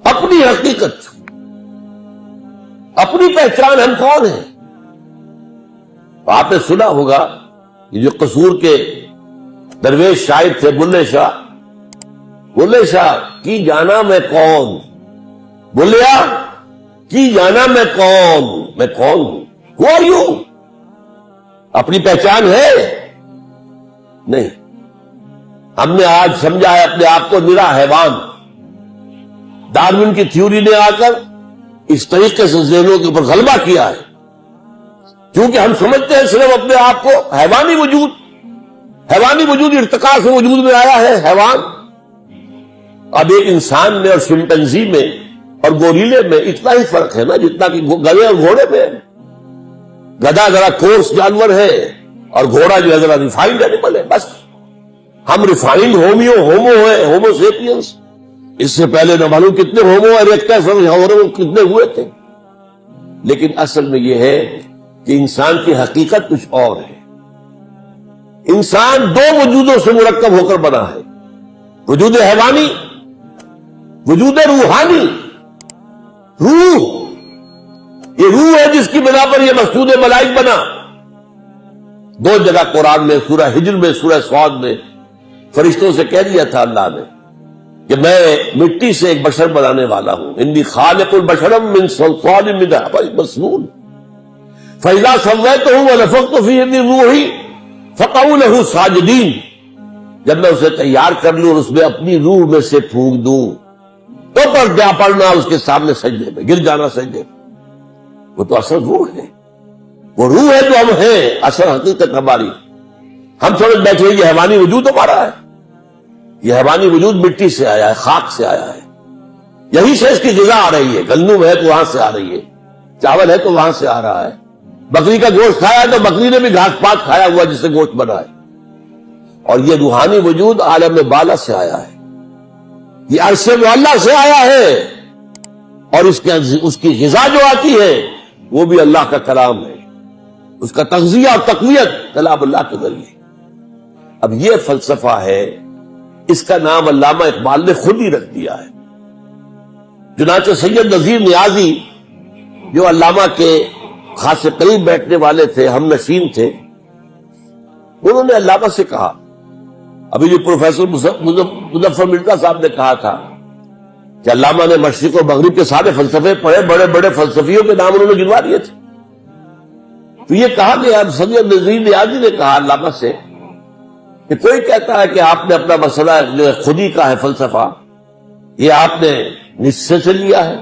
اپنی حقیقت، اپنی پہچان ہم کون ہیں. آپ نے سنا ہوگا یہ جو قصور کے درویش شاعر تھے بلے شاہ، بلے شاہ کی جانا میں کون، بلیا کی جانا میں کون ہوں. Who are you؟ اپنی پہچان ہے نہیں. ہم نے آج سمجھا ہے اپنے آپ کو نرا حیوان. ڈارون کی تھیوری نے آ کر اس طریقے سے ذہنوں کے اوپر غلبہ کیا ہے، کیونکہ ہم سمجھتے ہیں صرف اپنے آپ کو حیوانی وجود ارتقاء سے وجود میں آیا ہے حیوان. اب ایک انسان میں اور شمپنزی میں اور گوریلے میں اتنا ہی فرق ہے نا جتنا کہ گدھے اور گھوڑے میں. گدھا ذرا کورس جانور ہے اور گھوڑا جو ہے ذرا ریفائنڈ اینیمل ہے. بس ہم ریفائنڈ ہومو ہے، ہومو سیپینس. اس سے پہلے نہ معلوم کتنے ہومو اریکٹس اور کتنے ہوئے تھے. لیکن اصل میں یہ ہے کہ انسان کی حقیقت کچھ اور ہے. انسان دو وجودوں سے مرکب ہو کر بنا ہے، وجود حیوانی، وجود روحانی. روح، یہ روح ہے جس کی بنا پر یہ مسجود ملائک بنا. دو جگہ قرآن میں، سورہ ہجر میں، سورہ صاد میں فرشتوں سے کہہ دیا تھا اللہ نے کہ میں مٹی سے ایک بشر بنانے والا ہوں. انی خالق البشر من صلصال من حمأ مسنون فاذا سویتہ ونفخت فیہ من روحی فقعوا لہ ساجدین. جب میں اسے تیار کر لوں اور اس میں اپنی روح میں سے پھونک دوں تو پر جا پڑنا اس کے سامنے سجدے میں، گر جانا سجدے میں. وہ تو اصل روح ہے، وہ روح ہے جو ہم ہیں، اصل حقیقت ہماری. ہم سمجھ بیٹھے یہ حیوانی وجود ہمارا ہے. یہ حیوانی وجود مٹی سے آیا ہے، خاک سے آیا ہے. یہی سے اس کی غذا آ رہی ہے. گندم ہے تو وہاں سے آ رہی ہے، چاول ہے تو وہاں سے آ رہا ہے. بکری کا گوشت کھایا تو بکری نے بھی گھاس پات کھایا ہوا جس سے گوشت بنا ہے. اور یہ روحانی وجود عالم بالا سے آیا ہے، یہ عرش معلی سے آیا ہے. اور اس کی غذا جو آتی ہے وہ بھی اللہ کا کلام ہے. اس کا تغذیہ اور تقویت کلام اللہ کے ذریعے. اب یہ فلسفہ ہے، اس کا نام علامہ اقبال نے خود ہی رکھ دیا ہے. چنانچہ سید نذیر نیازی جو علامہ کے خاص قریب بیٹھنے والے تھے، ہم نشین تھے، انہوں نے علامہ سے کہا، ابھی جو پروفیسر مظفر مرزا صاحب نے کہا تھا کہ علامہ نے مشرق و مغرب کے سارے فلسفے پڑھے، بڑے بڑے فلسفیوں کے نام انہوں نے گنوا دیے تھے. تو یہ کہا گیا، سید نذیر نیازی نے کہا علامہ سے کہ کوئی کہتا ہے کہ آپ نے اپنا مسئلہ جو ہے خودی کا ہے فلسفہ، یہ آپ نے نسے سے لیا ہے،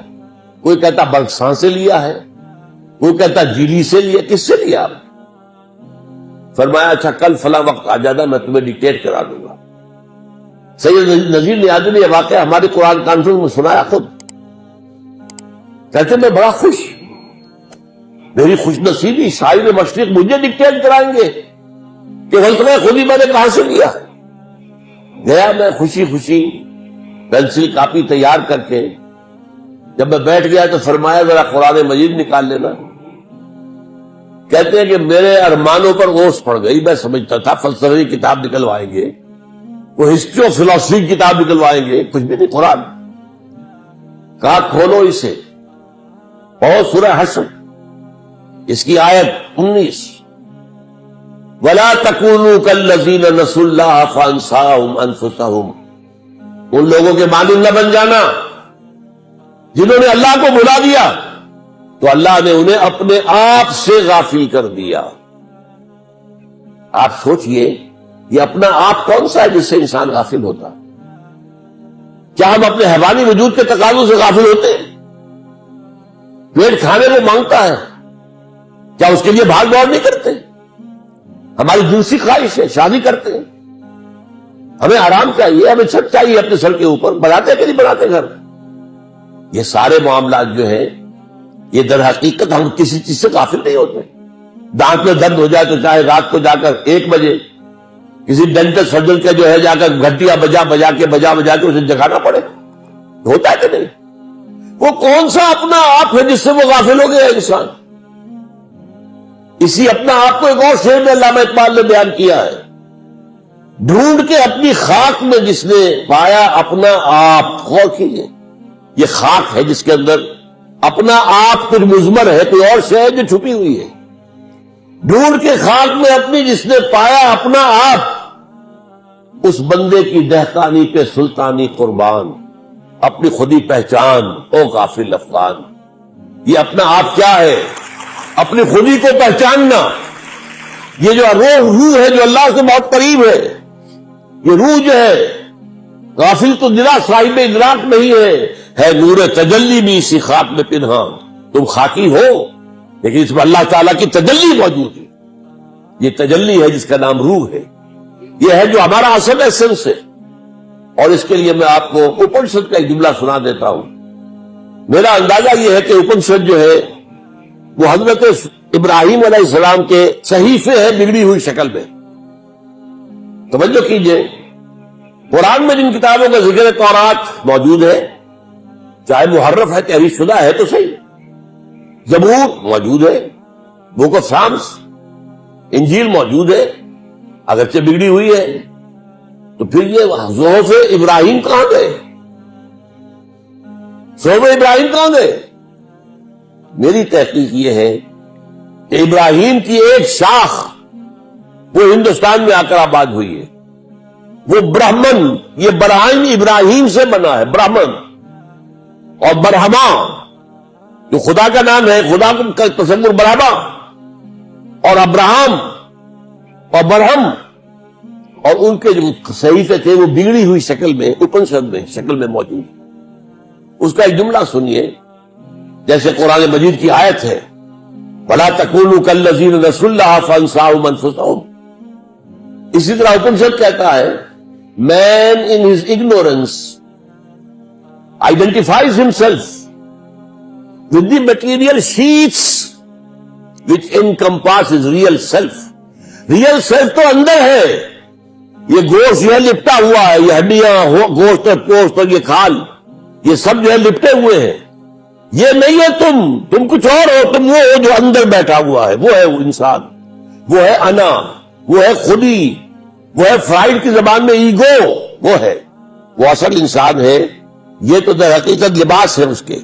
کوئی کہتا برکساں سے لیا ہے، کوئی کہتا جیلی سے لیا. کس سے لیا آپ؟ فرمایا اچھا کل فلاں وقت آ جانا، میں تمہیں ڈکٹیٹ کرا دوں گا. سید نذیر نیازی نے یہ واقعہ ہماری قرآن کانفرنس میں سنایا خود. کہتے میں بڑا خوش، میری خوش نصیبی، شاعر مشرق مجھے ڈکٹیٹ کرائیں گے کہ فلسفہ خود ہی میں نے کہاں سے لیا. گیا میں خوشی خوشی پینسل کاپی تیار کر کے، جب میں بیٹھ گیا تو فرمایا ذرا قرآن مجید نکال لینا. کہتے ہیں کہ میرے ارمانوں پر اوس پڑ گئی. میں سمجھتا تھا فلسفے کی کتاب نکلوائیں گے، وہ ہسٹری آف فلاسفی کی کتاب نکلوائیں گے، کچھ بھی نہیں. قرآن کہا کھولو اسے، اور سورہ حشر اس کی آیت 19 وَلَا تَكُونُوا كَالَّذِينَ نَسُوا اللَّهَ فَأَنسَاهُمْ أَنفُسَهُمْ. ان لوگوں کے مانند نہ بن جانا جنہوں نے اللہ کو بھلا دیا تو اللہ نے انہیں اپنے آپ سے غافل کر دیا. آپ سوچئے یہ اپنا آپ کون سا ہے جس سے انسان غافل ہوتا؟ کیا ہم اپنے حیوانی وجود کے تقاضوں سے غافل ہوتے ہیں؟ پیٹ کھانے کو مانگتا ہے، کیا اس کے لیے بھاگ دوڑ نہیں کرتے؟ ہماری جنسی خواہش ہے، شادی کرتے ہیں، ہمیں آرام چاہیے، ہمیں چھت چاہیے اپنے سر کے اوپر، بناتے کہ نہیں بناتے گھر؟ یہ سارے معاملات جو ہیں یہ در حقیقت ہم کسی چیز سے غافل نہیں ہوتے. دانت میں درد ہو جائے تو چاہے رات کو جا کر 1 بجے کسی ڈینٹسٹ سرجن کے جو ہے جا کر گھنٹیاں بجا بجا کے اسے جگانا پڑے، ہوتا ہے کہ نہیں؟ وہ کون سا اپنا آپ ہے جس سے وہ غافل ہو گیا انسان؟ اسی اپنا آپ کو ایک اور شعر میں علامہ اقبال نے بیان کیا ہے ڈھونڈ کے اپنی خاک میں جس نے پایا اپنا آپ. غور کیجئے، یہ خاک ہے جس کے اندر اپنا آپ کچھ مضمر ہے، کوئی اور شے ہے جو چھپی ہوئی ہے. ڈھونڈ کے خاک میں اپنی جس نے پایا اپنا آپ، اس بندے کی دہقانی پہ سلطانی قربان، اپنی خودی پہچان او غافل افغان. یہ اپنا آپ کیا ہے؟ اپنی خودی کو پہچاننا. یہ جو روح ہے جو اللہ سے بہت قریب ہے، یہ روح جو ہے غافل تو دلا صاحب ادراک نہیں ہے نور تجلی بھی اسی خاک میں پنہاں. تم خاکی ہو لیکن اس میں اللہ تعالیٰ کی تجلی موجود ہے. یہ تجلی ہے جس کا نام روح ہے. یہ ہے جو ہمارا اصل ایسنس ہے. اور اس کے لیے میں آپ کو اپنشد کا ایک جملہ سنا دیتا ہوں. میرا اندازہ یہ ہے کہ اپنشد جو ہے وہ حضرت ابراہیم علیہ السلام کے صحیفے ہے بگڑی ہوئی شکل میں. توجہ کیجئے، قرآن میں جن کتابوں کا ذکر ہے، تورات موجود ہے، چاہے محرف ہے، تحریف شدہ ہے تو صحیح. زبور موجود ہے، بک آف سامس، انجیل موجود ہے، اگرچہ بگڑی ہوئی ہے. تو پھر یہ صحف ابراہیم کہاں گئے؟ صحف ابراہیم کہاں گئے؟ میری تحقیق یہ ہے کہ ابراہیم کی ایک شاخ وہ ہندوستان میں آ کر آباد ہوئی ہے. وہ برہمن، یہ برہم ابراہیم سے بنا ہے، برہمن. اور برہما جو خدا کا نام ہے، خدا کا تصور برہما اور ابراہم اور برہم، اور ان کے جو صحیفے تھے وہ بگڑی ہوئی شکل میں اپنشد میں شکل میں موجود. اس کا ایک جملہ سنیے، جیسے قرآن مجید کی آیت ہے، وَلَا تَكُونُوا كَالَّذِينَ نَسُوا اللَّهَ فَأَنسَاهُمْ أَنفُسَهُمْ. اسی طرح اپنشد کہتا ہے man in his ignorance identifies himself with the material sheets which encompass his real self. Real self تو اندر ہے. یہ گوشت جو ہے لپٹا ہوا ہے، یہ ہڈیاں، گوشت اور پوست اور یہ کھال، یہ سب جو ہے لپٹے ہوئے ہیں. یہ نہیں ہے تم کچھ اور ہو. تم وہ ہو جو اندر بیٹھا ہوا ہے. وہ ہے وہ انسان، وہ ہے انا، وہ ہے خودی، وہ ہے فرائڈ کی زبان میں ایگو. وہ ہے، وہ اصل انسان ہے. یہ تو در حقیقت لباس ہے اس کے.